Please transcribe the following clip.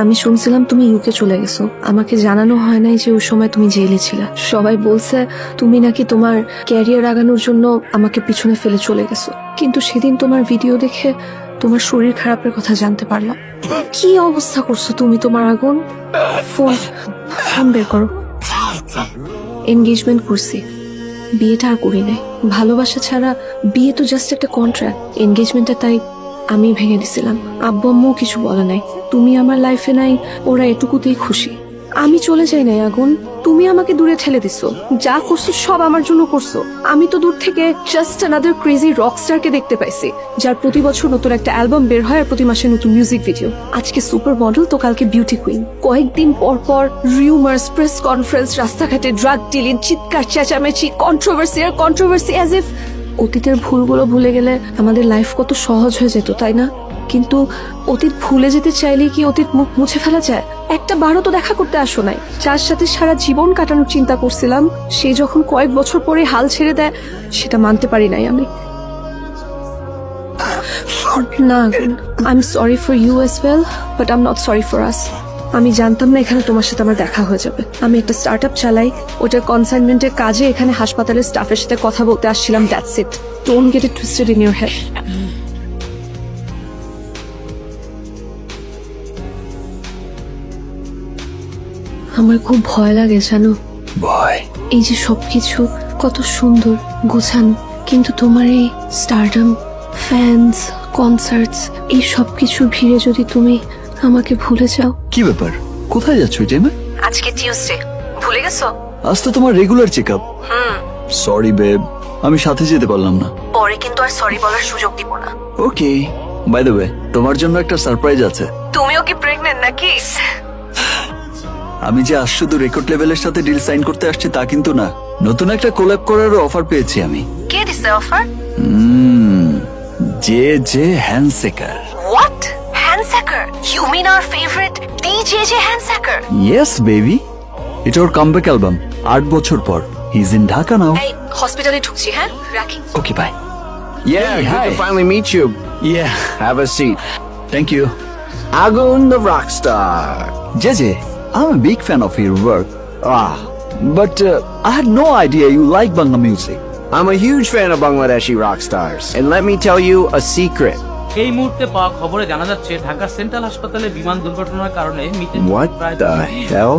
আমি শুনছিলাম তুমি ইউকে চলে গেছো, আমাকে জানানো হয় নাই যে ওই সময় তুমি জেলে ছিলে। সবাই বলছে তুমি নাকি তোমার ক্যারিয়ার আগানোর জন্য আমাকে পিছনে ফেলে চলে গেছো, কিন্তু সেদিন তোমার ভিডিও দেখে তোমার শরীর খারাপের কথা জানতে পারলাম। কি অবস্থা করছো তুমি তোমার আগুন। ফোন ফোন বের করো। এনগেজমেন্ট করছি, বিয়েটা আর করি নাই। ভালোবাসা ছাড়া বিয়ে তো জাস্ট একটা কন্ট্রাক্ট। এনগেজমেন্টটা তাই আমি ভেঙে দিছিলাম। আব্বু আম্মু কিছু বলে নাই, তুমি আমার লাইফে নাই, ওরা এটুকুতেই খুশি। আমি চলে যাই নাই আগুন, তুমি আমাকে দূরে ঠেলে দিছো। যা করছো সব আমার জন্য করছো। আমি তো দূর থেকে জাস্ট অ্যানাদার ক্রেজি রকস্টারকে দেখতে পাইছি, যার প্রতি বছর নতুন একটা অ্যালবাম বের হয় আর প্রতি মাসে নতুন মিউজিক ভিডিও। আজকে সুপার মডেল তো কালকে বিউটি কুইন। কয়েকদিন পর পর রিউমার্স, প্রেস কনফারেন্স, রাস্তাঘাটে ড্রাগ ডিলিং, চিৎকার চেঁচামেচি, কন্ট্রোভার্সি অ্যাজ ইফ অতীতের ভুলগুলো ভুলে গেলে আমাদের লাইফ কত সহজ হয়ে যেত, তাই না? কিন্তু অতীত ভুলে যেতে চাইলে কি অতীত মুখ মুছে ফেলা যায়? একটা বারও তো দেখা করতে আসো নাই। যার সাথে সারা জীবন কাটানোর চিন্তা করছিলাম, সে যখন কয়েক বছর পরে হাল ছেড়ে দেয়, সেটা মানতে পারি নাই আমি। না, I am sorry for you as well, but I am not sorry for us. আমি জানতাম না এখানে তোমার সাথে আমার দেখা হয়ে যাবে। আমি একটা স্টার্ট আপ চালাই, ওটার কনসাইনমেন্টের কাজে এখানে হাসপাতালের স্টাফের সাথে কথা বলতে আসছিলাম। That's it, don't get it twisted in your head. আমার খুব ভয় লাগে জানো। ভয়? এই যে সবকিছু কত সুন্দর গোছানো, কিন্তু তোমার এই স্টারডাম, ফ্যান্স, কনসার্টস, এই সবকিছুর ভিড়ে যদি তুমি আমাকে ভুলে যাও। কি ব্যাপার, কোথায় যাচ্ছ জেমা? আজকে টিউসডে, ভুলে গেছো? আজ তো তোমার regular check up. Sorry babe, আমি সাথে যেতে পারলাম না। পরে কিন্তু আর সরি বলার সুযোগ দিব না। ওকে, বাই দ্য ওয়ে, তোমার জন্য একটা সারপ্রাইজ আছে। তুমিও কি প্রেগন্যান্ট নাকি? আমি যে আজ শুধু রেকর্ড লেভেলের সাথে ডিল সাইন করতে আসছি তা কিন্তু না, নতুন একটা কোল্যাব করার অফার পেয়েছি আমি। কে দিছে offer? J Handshaker. What? Handshaker? You mean our favourite DJ Handshaker? Yes baby, এটা ওর কামব্যাক অ্যালবাম 8 বছর পর। He is in Dhaka now. এই হসপিটালে ঢুকছি, হ্যাঁ রাখি। Okay bye. Yeah, Hey, good hi. to finally meet you. Yeah, Have a seat. thank you. Agun the rock star. JJ, I'm a big fan of your work. But I had no idea you like Bangla music. I'm a huge fan of Bangladeshi rock stars. And let me tell you a secret. এই মুহূর্তে পাওয়া খবরে জানা যাচ্ছে Dhaka central হাসপাতালে বিমান দুর্ঘটনার কারণে মৃতের What প্রায় the hell?